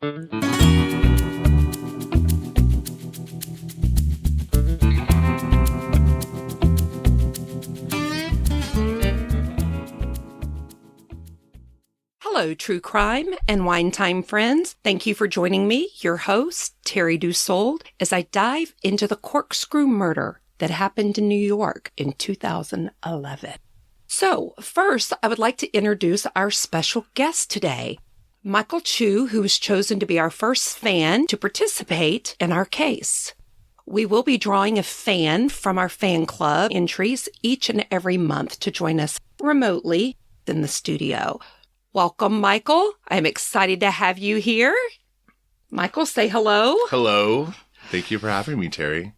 Hello, true crime and wine time friends. Thank you for joining me, your host, Terry Dussault, as I dive into the Corkscrew Murder that happened in New York in 2011. So, first, I would like to introduce our special guest today, Michael Chu, who was chosen to be our first fan to participate in our case. We will be drawing a fan from our fan club entries each and every month to join us remotely in the studio. Welcome, Michael. I'm excited to have you here. Michael, say hello. Hello. Thank you for having me, Terry.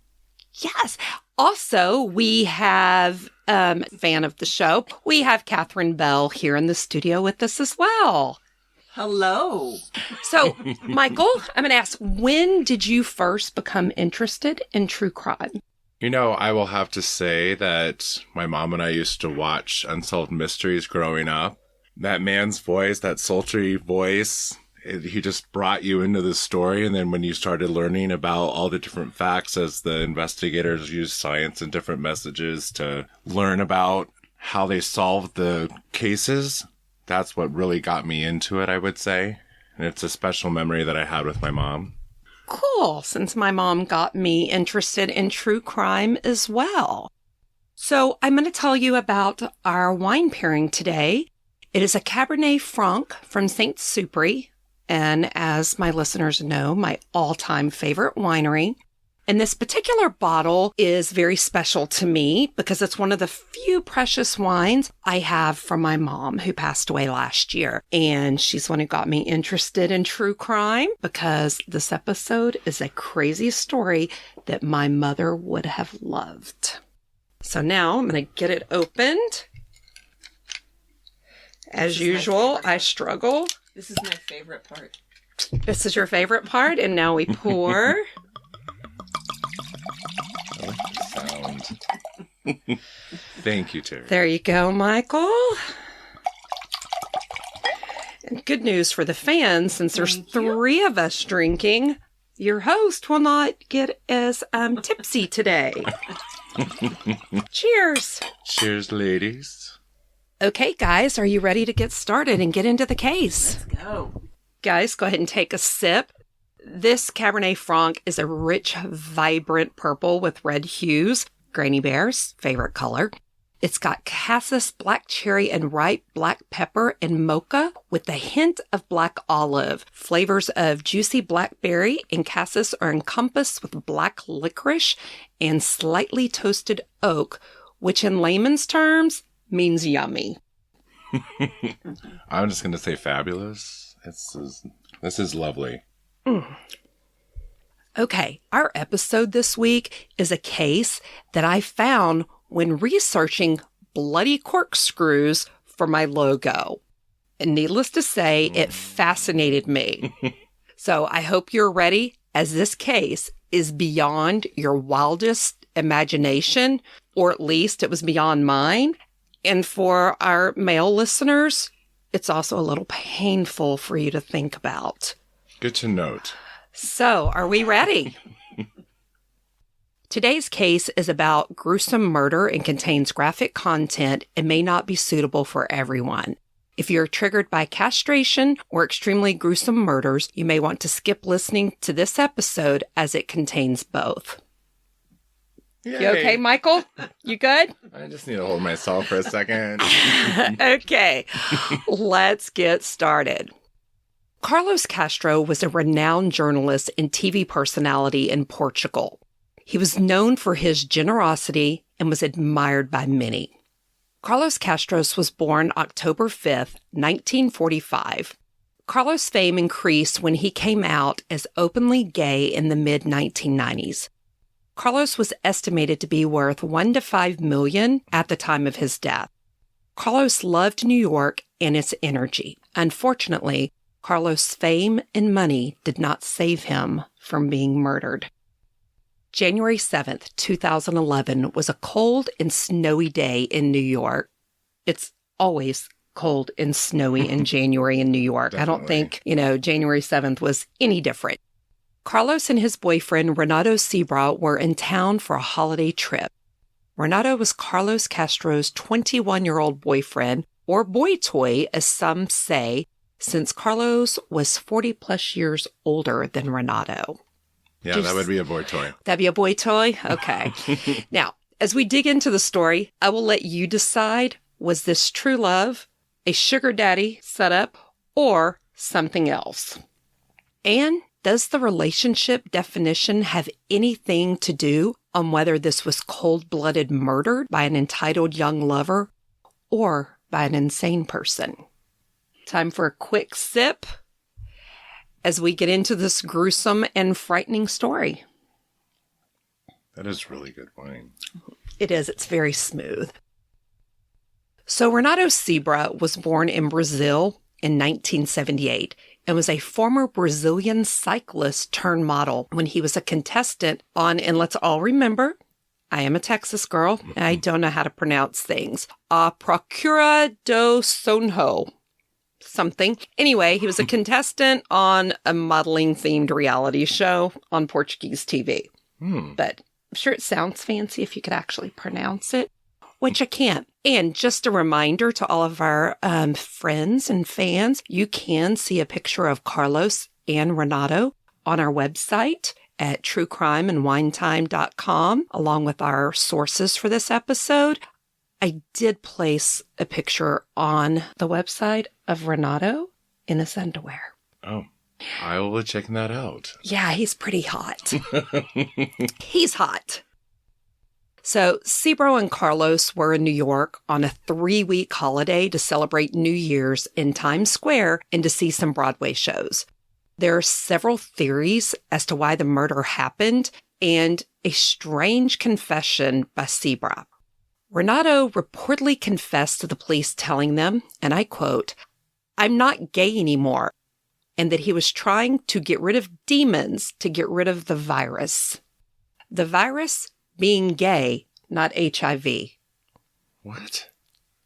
Yes. Also, we have fan of the show. We have Catherine Bell here in the studio with us as well. Hello. So, Michael, I'm going to ask, when did you first become interested in true crime? You know, I will have to say that my mom and I used to watch Unsolved Mysteries growing up. That man's voice, that sultry voice, he just brought you into the story. And then when you started learning about all the different facts as the investigators used science and different messages to learn about how they solved the cases, that's what really got me into it, I would say. And it's a special memory that I had with my mom. Cool, since my mom got me interested in true crime as well. So I'm going to tell you about our wine pairing today. It is a Cabernet Franc from Saint-Supre, and as my listeners know, my all-time favorite winery. And this particular bottle is very special to me because it's one of the few precious wines I have from my mom, who passed away last year. And she's the one who got me interested in true crime because this episode is a crazy story that my mother would have loved. So now I'm going to get it opened. As usual, I struggle. This is my favorite part. This is your favorite part, and now we pour. I like the sound. Thank you, Terry. There you go, Michael. And good news for the fans, since there's three of us drinking, your host will not get as tipsy today. Cheers. Cheers, ladies. Okay, guys, are you ready to get started and get into the case? Let's go. Guys, go ahead and take a sip. This Cabernet Franc is a rich, vibrant purple with red hues. Granny Bear's favorite color. It's got cassis, black cherry, and ripe black pepper and mocha with a hint of black olive. Flavors of juicy blackberry and cassis are encompassed with black licorice and slightly toasted oak, which in layman's terms means yummy. I'm just going to say fabulous. This is lovely. Okay, our episode this week is a case that I found when researching bloody corkscrews for my logo. And needless to say, it fascinated me. So I hope you're ready, as this case is beyond your wildest imagination, or at least it was beyond mine. And for our male listeners, it's also a little painful for you to think about. Good to note. So, are we ready? Today's case is about gruesome murder and contains graphic content and may not be suitable for everyone. If you're triggered by castration or extremely gruesome murders, you may want to skip listening to this episode as it contains both. Yay. You okay, Michael? You good? I just need to hold myself for a second. Okay, let's get started. Carlos Castro was a renowned journalist and TV personality in Portugal. He was known for his generosity and was admired by many. Carlos Castro was born October 5th, 1945. Carlos' fame increased when he came out as openly gay in the mid-1990s. Carlos was estimated to be worth $1 to $5 million at the time of his death. Carlos loved New York and its energy. Unfortunately, Carlos' fame and money did not save him from being murdered. January 7th, 2011 was a cold and snowy day in New York. It's always cold and snowy in January in New York. Definitely. I don't think, January 7th was any different. Carlos and his boyfriend, Renato Seabra, were in town for a holiday trip. Renato was Carlos Castro's 21-year-old boyfriend, or boy toy, as some say, since Carlos was 40-plus years older than Renato. Yeah, that would be a boy toy. That'd be a boy toy? Okay. Now, as we dig into the story, I will let you decide, was this true love, a sugar daddy setup, or something else? And does the relationship definition have anything to do on whether this was cold-blooded murder by an entitled young lover or by an insane person? Time for a quick sip as we get into this gruesome and frightening story. That is really good wine. It is. It's very smooth. So Renato Seabra was born in Brazil in 1978 and was a former Brazilian cyclist turned model when he was a contestant on, and let's all remember, I am a Texas girl, and I don't know how to pronounce things, A Procura do Sonho. Something. Anyway, he was a contestant on a modeling-themed reality show on Portuguese TV. But I'm sure it sounds fancy if you could actually pronounce it, which I can't. And just a reminder to all of our friends and fans, you can see a picture of Carlos and Renato on our website at truecrimeandwinetime.com, along with our sources for this episode. I did place a picture on the website of Renato in his underwear. Oh, I will be checking that out. Yeah, he's pretty hot. He's hot. So Seabra and Carlos were in New York on a 3-week holiday to celebrate New Year's in Times Square and to see some Broadway shows. There are several theories as to why the murder happened and a strange confession by Seabra. Renato reportedly confessed to the police telling them, and I quote, "I'm not gay anymore," and that he was trying to get rid of demons to get rid of the virus. The virus being gay, not HIV. What?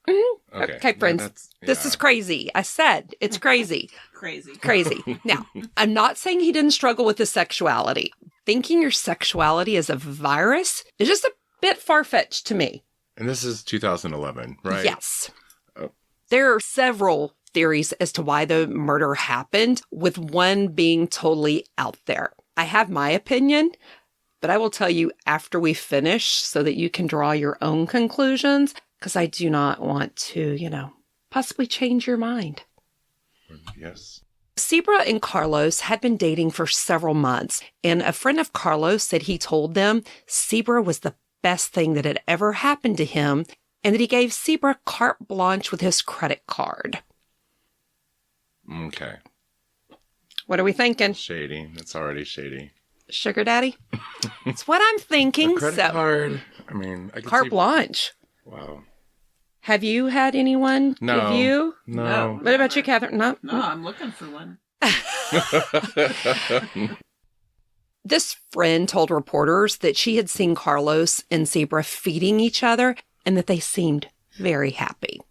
Mm-hmm. Okay, friends, this is crazy. I said it's crazy. Crazy. Now, I'm not saying he didn't struggle with his sexuality. Thinking your sexuality is a virus is just a bit far-fetched to me. And this is 2011, right? Yes. Oh. There are several theories as to why the murder happened, with one being totally out there. I have my opinion, but I will tell you after we finish so that you can draw your own conclusions, because I do not want to, possibly change your mind. Yes. Seabra and Carlos had been dating for several months, and a friend of Carlos said he told them Seabra was the best thing that had ever happened to him, and that he gave Seabra carte blanche with his credit card. Okay. What are we thinking? Shady. It's already shady. Sugar daddy? It's what I'm thinking. A credit card. I mean, I could carte blanche. Wow. Have you had anyone No. give you? No. What about you, Catherine? No, I'm looking for one. This friend told reporters that she had seen Carlos and Seabra feeding each other and that they seemed very happy.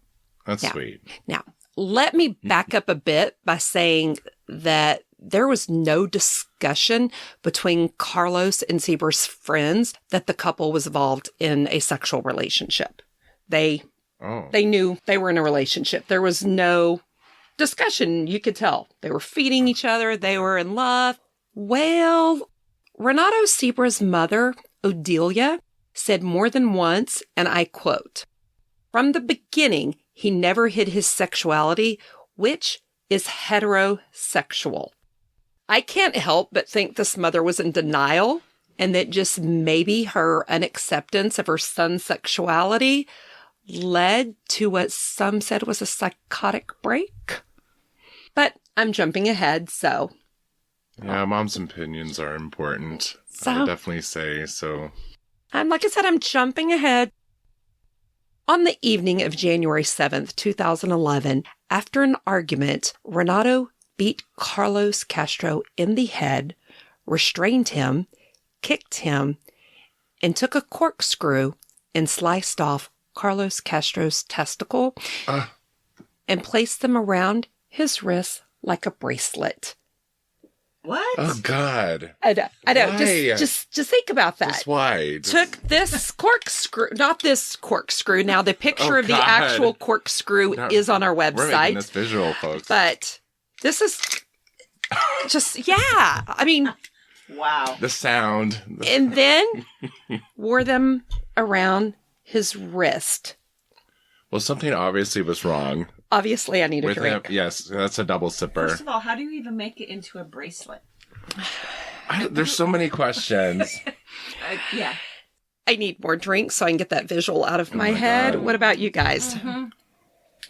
That's sweet. Now, let me back up a bit by saying that there was no discussion between Carlos and Seabra's friends that the couple was involved in a sexual relationship. They knew they were in a relationship. There was no discussion. You could tell. They were feeding each other. They were in love. Well, Renato Seabra's mother, Odelia, said more than once, and I quote, "From the beginning, he never hid his sexuality, which is heterosexual." I can't help but think this mother was in denial, and that just maybe her unacceptance of her son's sexuality led to what some said was a psychotic break. But I'm jumping ahead, so... Yeah, mom's opinions are important. So, I would definitely say so. Like I said, I'm jumping ahead. On the evening of January 7th, 2011, after an argument, Renato beat Carlos Castro in the head, restrained him, kicked him, and took a corkscrew and sliced off Carlos Castro's testicle and placed them around his wrists like a bracelet. What? Oh, God. I know. Why? Just think about that. Just why? Took this corkscrew, not this corkscrew. Now, the picture Oh, of the God. actual corkscrew No, is on our We're making website. this visual, folks. But this is just, yeah. I mean, Wow. The sound. and then wore them around his wrist. Well, something obviously was wrong Obviously, I need a with him. drink. Yes, that's a double sipper. First of all, how do you even make it into a bracelet? There's so many questions. Yeah. I need more drinks so I can get that visual out of my my head. God. What about you guys?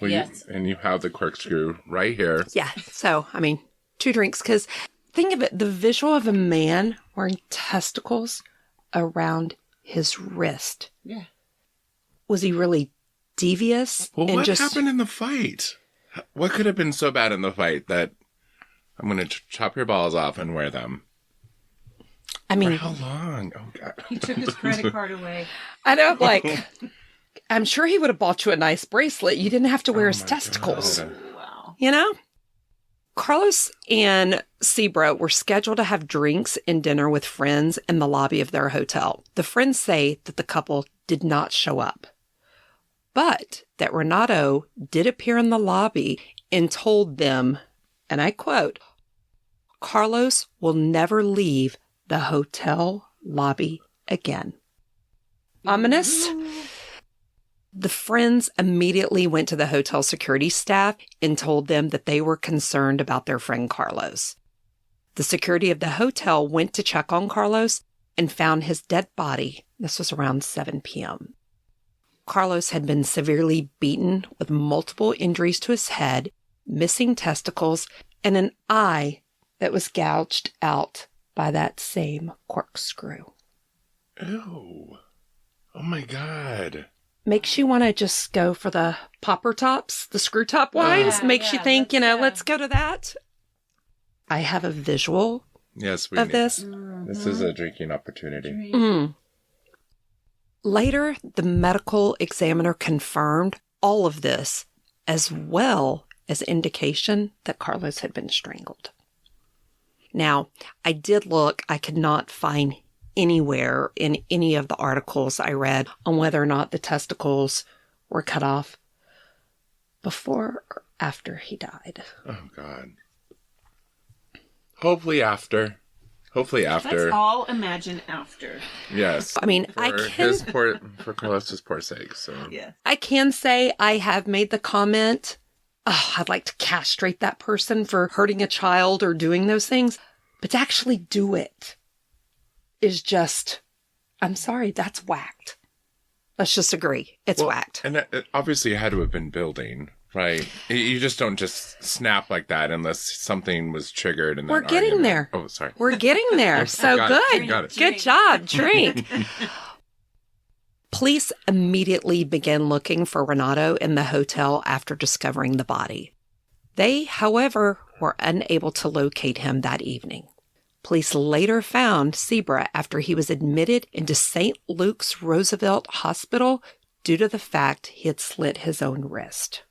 Well, Yes. and you have the corkscrew right here. Yeah. So, I mean, 2 drinks because think of it, the visual of a man wearing testicles around his wrist. Yeah. Was he really devious? Well, and what just happened in the fight? What could have been so bad in the fight that I'm going to chop your balls off and wear them? I For mean, how long? Oh, God. He took his credit card away. I know, like, I'm sure he would have bought you a nice bracelet. You didn't have to wear Oh his my testicles, God. Wow. you know? Carlos and Seabra were scheduled to have drinks and dinner with friends in the lobby of their hotel. The friends say that the couple did not show up, but that Renato did appear in the lobby and told them, and I quote, "Carlos will never leave the hotel lobby again." Ominous. The friends immediately went to the hotel security staff and told them that they were concerned about their friend Carlos. The security of the hotel went to check on Carlos and found his dead body. This was around 7 p.m. Carlos had been severely beaten with multiple injuries to his head, missing testicles, and an eye that was gouged out by that same corkscrew. Ew. Oh, my God. Makes you want to just go for the popper tops, the screw top wines. Yeah, Makes you yeah, think, let's- let's go to that. I have a visual Yes, we of need this. This is a drinking opportunity. Mm. Later, the medical examiner confirmed all of this, as well as indication that Carlos had been strangled. Now, I did look, I could not find anywhere in any of the articles I read on whether or not the testicles were cut off before or after he died. Oh, God. Hopefully after. Let's all imagine after. Yes. I mean, For Carlos's poor sake. So. Yeah. I can say I have made the comment, oh, I'd like to castrate that person for hurting a child or doing those things. But to actually do it is just, I'm sorry, that's whacked. Let's just agree. It's whacked. And it obviously had to have been building, right? You just don't just snap like that unless something was triggered. And We're getting there. Oh, sorry. We're getting there. So Got it. good. Got it. Good job. Drink. Police immediately began looking for Renato in the hotel after discovering the body. They, however, were unable to locate him that evening. Police later found Seabra after he was admitted into St. Luke's Roosevelt Hospital due to the fact he had slit his own wrist.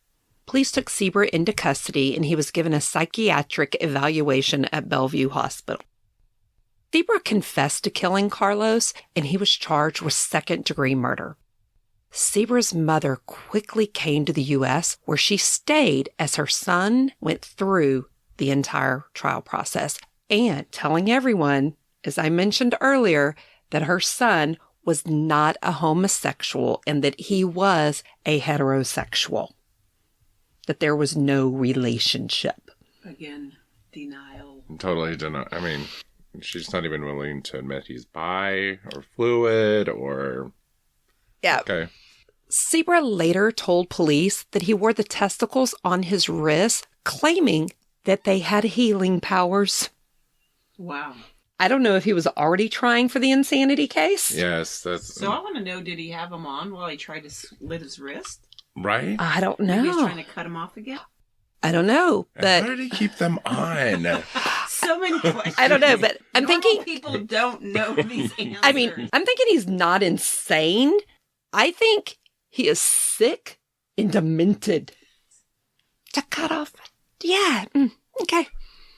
Police took Seabra into custody and he was given a psychiatric evaluation at Bellevue Hospital. Seabra confessed to killing Carlos and he was charged with second-degree murder. Seabra's mother quickly came to the U.S. where she stayed as her son went through the entire trial process, and telling everyone, as I mentioned earlier, that her son was not a homosexual and that he was a heterosexual, that there was no relationship. Again, denial. Totally didn't. I mean, she's not even willing to admit he's bi or fluid or. Yeah. Okay. Seabra later told police that he wore the testicles on his wrist, claiming that they had healing powers. Wow. I don't know if he was already trying for the insanity case. Yes, that's. So I want to know, did he have them on while he tried to slit his wrist? Right? I don't Maybe he's know. trying to cut him off again? I don't know, And but how did he keep them on? So many questions. I don't know, but I'm Normal thinking, people don't know these answers. I mean, I'm thinking he's not insane. I think he is sick and demented. To cut off? Yeah. Okay.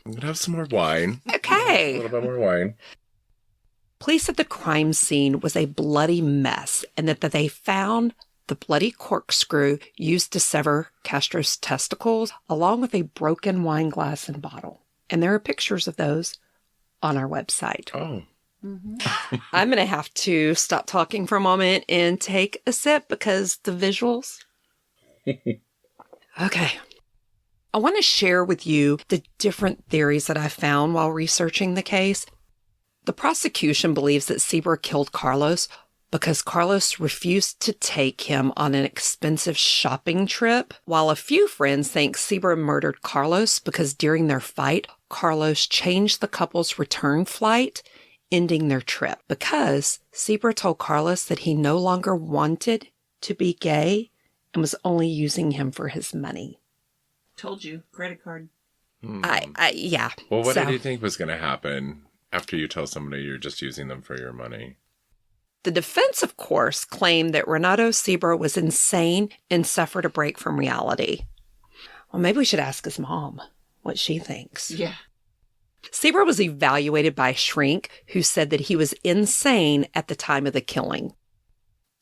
I'm going to have some more wine. Okay. A little bit more wine. Police said the crime scene was a bloody mess and that they found the bloody corkscrew used to sever Castro's testicles, along with a broken wine glass and bottle. And there are pictures of those on our website. Oh. I'm going to have to stop talking for a moment and take a sip because the visuals. Okay. I want to share with you the different theories that I found while researching the case. The prosecution believes that Seabra killed Carlos because Carlos refused to take him on an expensive shopping trip, while a few friends think Seabra murdered Carlos because during their fight, Carlos changed the couple's return flight, ending their trip, because Seabra told Carlos that he no longer wanted to be gay and was only using him for his money. Told you. Credit card. Yeah. Well, what did you think was going to happen after you tell somebody you're just using them for your money? The defense, of course, claimed that Renato Seabra was insane and suffered a break from reality. Well, maybe we should ask his mom what she thinks. Yeah. Seabra was evaluated by a shrink who said that he was insane at the time of the killing.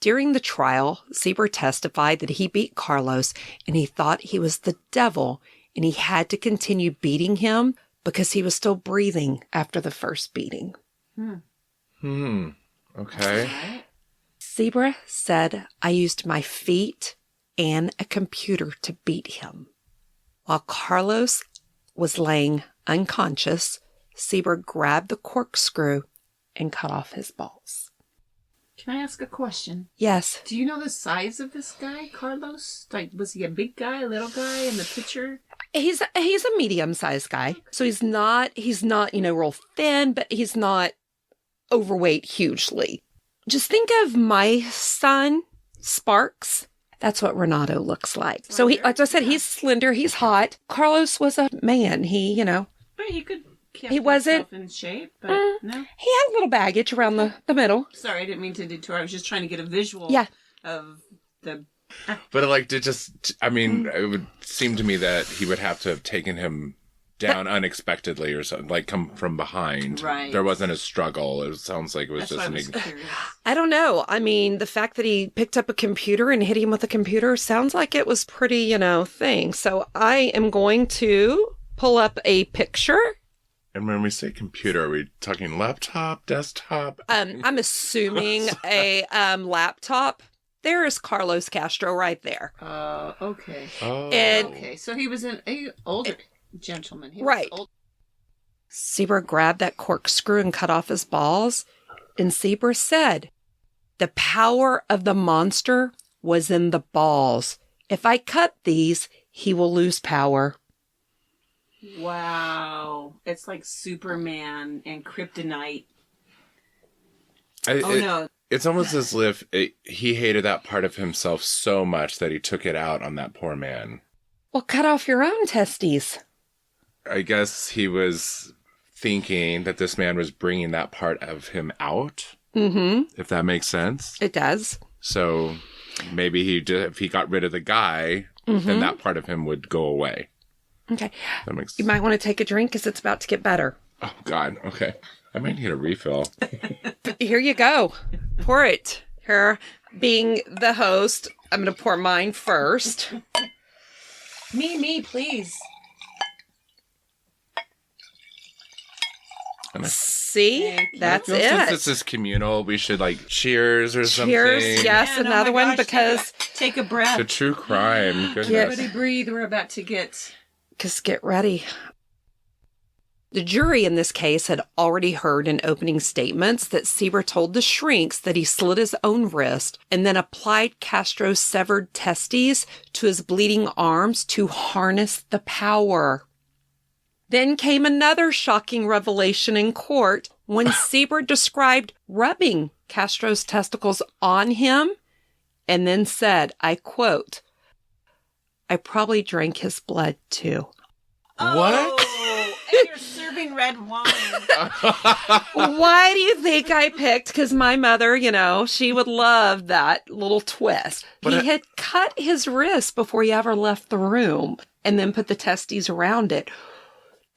During the trial, Seabra testified that he beat Carlos and he thought he was the devil and he had to continue beating him because he was still breathing after the first beating. Okay. Seabra said, I used my feet and a computer to beat him. While Carlos was laying unconscious, Seabra grabbed the corkscrew and cut off his balls. Can I ask a question? Yes. Do you know the size of this guy, Carlos? Like, was he a big guy, a little guy in the picture? He's a medium-sized guy. So he's not, real thin, but he's not overweight hugely. Just think of my son, Sparks. That's what Renato looks like. So he, like I said, he's slender, he's hot. Carlos was a man. He, But he could keep wasn't himself in shape, but no. He had a little baggage around the middle. Sorry, I didn't mean to detour. I was just trying to get a visual of the... But it would seem to me that he would have to have taken him down unexpectedly or something, like come from behind. Right. There wasn't a struggle. It sounds like it was I don't know. I mean, the fact that he picked up a computer and hit him with a computer sounds like it was pretty, thing. So I am going to pull up a picture. And when we say computer, are we talking laptop, desktop? I'm assuming a laptop. There is Carlos Castro right there. Okay. Oh. Okay, so he was an older gentleman. He right. Seabra grabbed that corkscrew and cut off his balls. And Seabra said, the power of the monster was in the balls. If I cut these, he will lose power. Wow. It's like Superman and Kryptonite. No. It's almost as if he hated that part of himself so much that he took it out on that poor man. Well, cut off your own testes. I guess he was thinking that this man was bringing that part of him out. Mm-hmm. If that makes sense. It does. So maybe if he got rid of the guy, then that part of him would go away. Okay. You might want to take a drink because it's about to get better. Oh, God. Okay. I might need a refill. Here you go. Pour it. Here, being the host, I'm going to pour mine first. Me, please. See? That's it. Since this is communal, we should cheers or something. Cheers, yes, another one because... Take a breath. It's a true crime. Goodness. Everybody breathe. We're about to get... Just get ready. The jury in this case had already heard in opening statements that Seabra told the shrinks that he slit his own wrist and then applied Castro's severed testes to his bleeding arms to harness the power. Then came another shocking revelation in court when Seabra described rubbing Castro's testicles on him and then said, I quote, I probably drank his blood too. What? And you're serving red wine. Why do you think I picked? Because my mother, she would love that little twist. He had cut his wrist before he ever left the room. and then put the testes around it.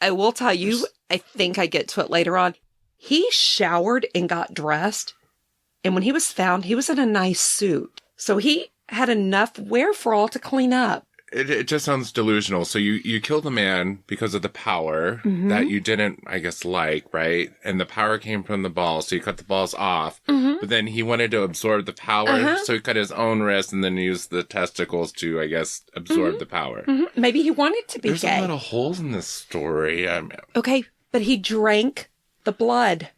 I will tell you, I think I get to it later on. He showered and got dressed. And when he was found, he was in a nice suit. So he had enough wear for all to clean up. It just sounds delusional. So you killed a man because of the power that you didn't, I guess, like, right? And the power came from the balls, so you cut the balls off. But then he wanted to absorb the power, so he cut his own wrist and then used the testicles to, I guess, absorb the power. Maybe he wanted to be There's gay. a lot of holes in this story. Okay, but he drank the blood.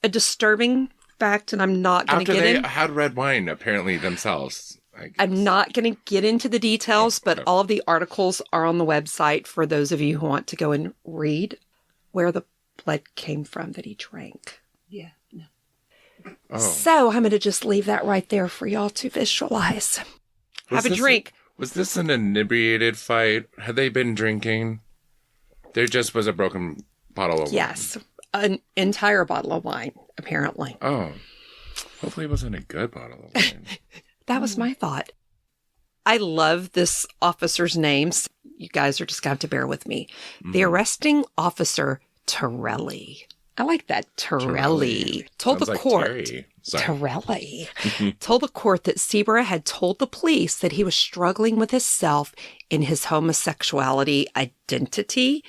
A disturbing fact, and I'm not going to get in. After they had red wine, apparently, themselves. I'm not going to get into the details, but all of the articles are on the website for those of you who want to go and read where the blood came from that he drank. Yeah. No. Oh. So I'm going to just leave that right there for y'all to visualize. Have a drink. Was this an inebriated fight? Had they been drinking? There just was a broken bottle of wine. Yes, an entire bottle of wine, apparently. Oh. Hopefully it wasn't a good bottle of wine. That was my thought. I love this officer's names. You guys are just going to have to bear with me. The arresting officer, Torelli. I like that. Torelli. Told Sounds the like court. Terry. Sorry. Torelli. Told the court that Seabra had told the police that he was struggling with himself in his homosexuality identity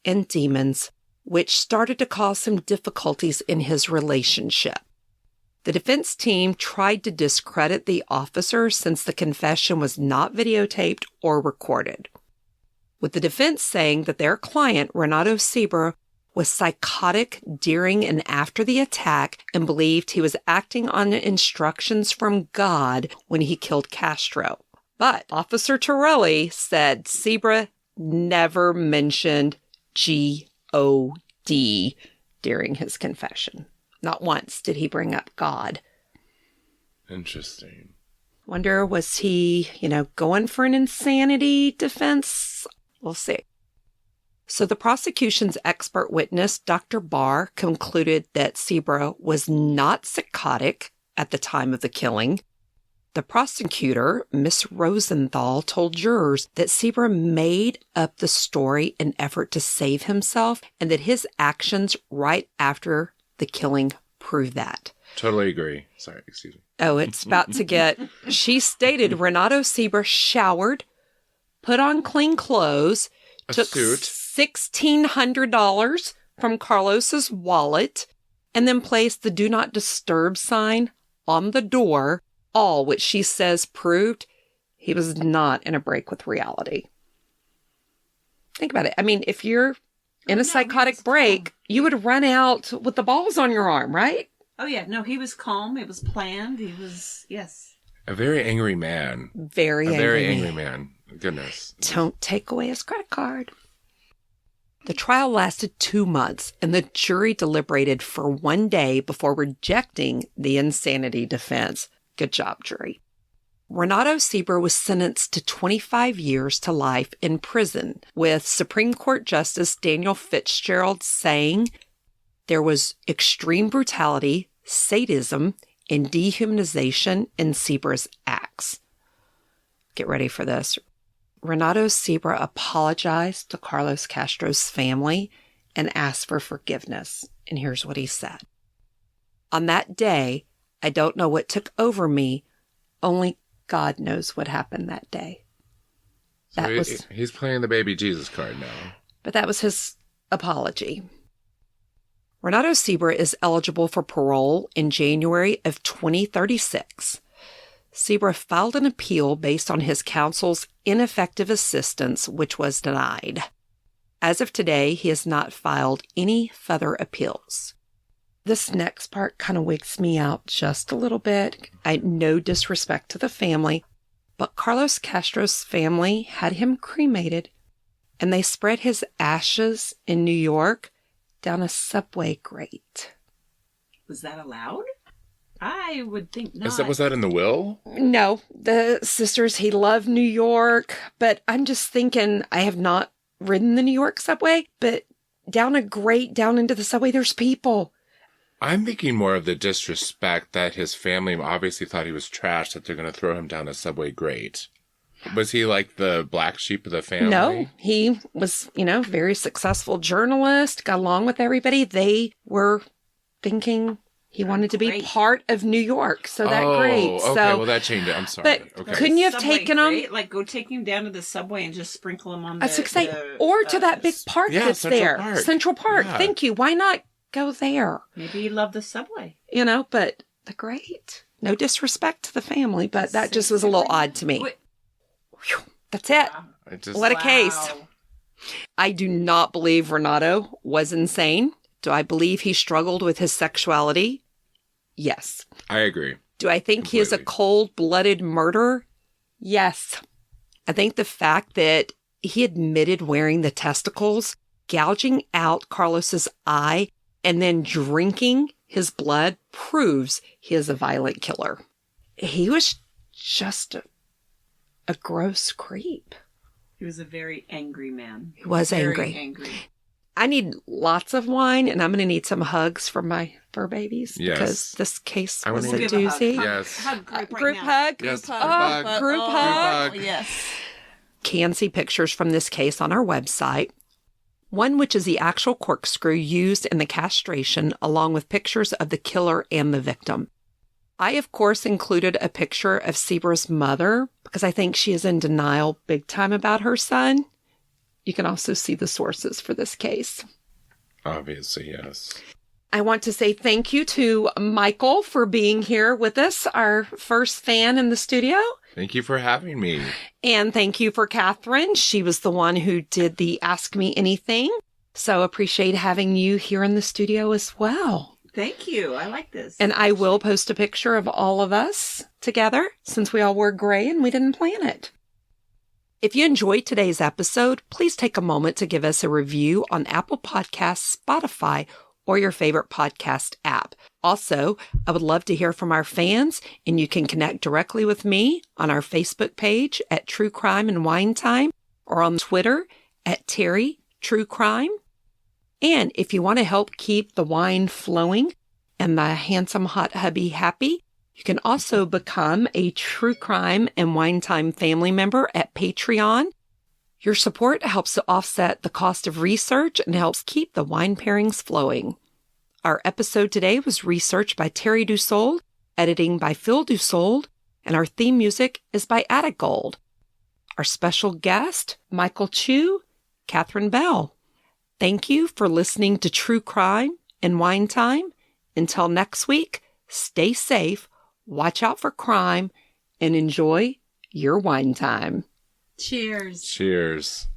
and demons, which started to cause some difficulties in his relationship. The defense team tried to discredit the officer since the confession was not videotaped or recorded, with the defense saying that their client, Renato Seabra, was psychotic during and after the attack and believed he was acting on instructions from God when he killed Castro. But Officer Torelli said Seabra never mentioned G-O-D during his confession. Not once did he bring up God. Interesting. Wonder, was he, going for an insanity defense? We'll see. So the prosecution's expert witness, Dr. Barr, concluded that Seabra was not psychotic at the time of the killing. The prosecutor, Miss Rosenthal, told jurors that Seabra made up the story in effort to save himself and that his actions right after the killing prove that. Totally agree. Sorry, excuse me. Oh, it's about to get... She stated Renato Seabra showered, put on clean clothes, took suit. $1,600 from Carlos's wallet, and then placed the Do Not Disturb sign on the door, all which she says proved he was not in a break with reality. Think about it. I mean, if you're in a psychotic break, you would run out with the balls on your arm, right? Oh, yeah. No, he was calm. It was planned. He was, yes. A very angry man. Very angry man. Goodness. Don't take away his credit card. The trial lasted 2 months, and the jury deliberated for 1 day before rejecting the insanity defense. Good job, jury. Renato Seabra was sentenced to 25 years to life in prison, with Supreme Court Justice Daniel Fitzgerald saying there was extreme brutality, sadism, and dehumanization in Seabra's acts. Get ready for this. Renato Seabra apologized to Carlos Castro's family and asked for forgiveness. And here's what he said. On that day, I don't know what took over me. Only God knows what happened that day. He's playing the baby Jesus card now. But that was his apology. Renato Seabra is eligible for parole in January of 2036. Seabra filed an appeal based on his counsel's ineffective assistance, which was denied. As of today, he has not filed any further appeals. This next part kind of wigs me out just a little bit. No disrespect to the family, but Carlos Castro's family had him cremated, and they spread his ashes in New York down a subway grate. Was that allowed? I would think not. Was that in the will? No, the sisters, he loved New York, but I'm just thinking, I have not ridden the New York subway, but down a grate, down into the subway, there's people. I'm thinking more of the disrespect that his family obviously thought he was trash, that they're going to throw him down a subway grate. Was he like the black sheep of the family? No, he was, very successful journalist, got along with everybody. They were thinking he wanted to be part of New York. So great. Okay, so, well, that changed it. I'm sorry. But Okay. couldn't you have taken him? Great? Like, go take him down to the subway and just sprinkle him on or to that big park that's Central there. Park. Central Park. Yeah. Thank you. Why not go there? Maybe he loved the subway. But the great. No disrespect to the family, but that just was a little odd to me. Whew, that's it. What a case. I do not believe Renato was insane. Do I believe he struggled with his sexuality? Yes. I agree. Do I think he is a cold-blooded murderer? Yes. I think the fact that he admitted wearing the testicles, gouging out Carlos's eye, and then drinking his blood proves he is a violent killer. He was just a gross creep. He was a very angry man. He was very angry. I need lots of wine, and I'm going to need some hugs from my fur babies. Yes. Because this case was a We'll give doozy. Yes. Group hug. Yes. Group hug. Yes. Can see pictures from this case on our website. One which is the actual corkscrew used in the castration, along with pictures of the killer and the victim. I, of course, included a picture of Seabra's mother because I think she is in denial big time about her son. You can also see the sources for this case. Obviously, yes. I want to say thank you to Michael for being here with us, our first fan in the studio. Thank you for having me. And thank you for Catherine. She was the one who did the Ask Me Anything. So appreciate having you here in the studio as well. Thank you. I like this. And I will post a picture of all of us together since we all wore gray and we didn't plan it. If you enjoyed today's episode, please take a moment to give us a review on Apple Podcasts, Spotify, or your favorite podcast app. Also, I would love to hear from our fans, and you can connect directly with me on our Facebook page at True Crime and Wine Time or on Twitter at Terry True Crime. And if you want to help keep the wine flowing and the handsome hot hubby happy, you can also become a True Crime and Wine Time family member at Patreon. Your support helps to offset the cost of research and helps keep the wine pairings flowing. Our episode today was researched by Terry Dussault, editing by Phil Dussault, and our theme music is by Attic Gold. Our special guest, Michael Chu, Catherine Bell. Thank you for listening to True Crime and Wine Time. Until next week, stay safe, watch out for crime, and enjoy your wine time. Cheers. Cheers.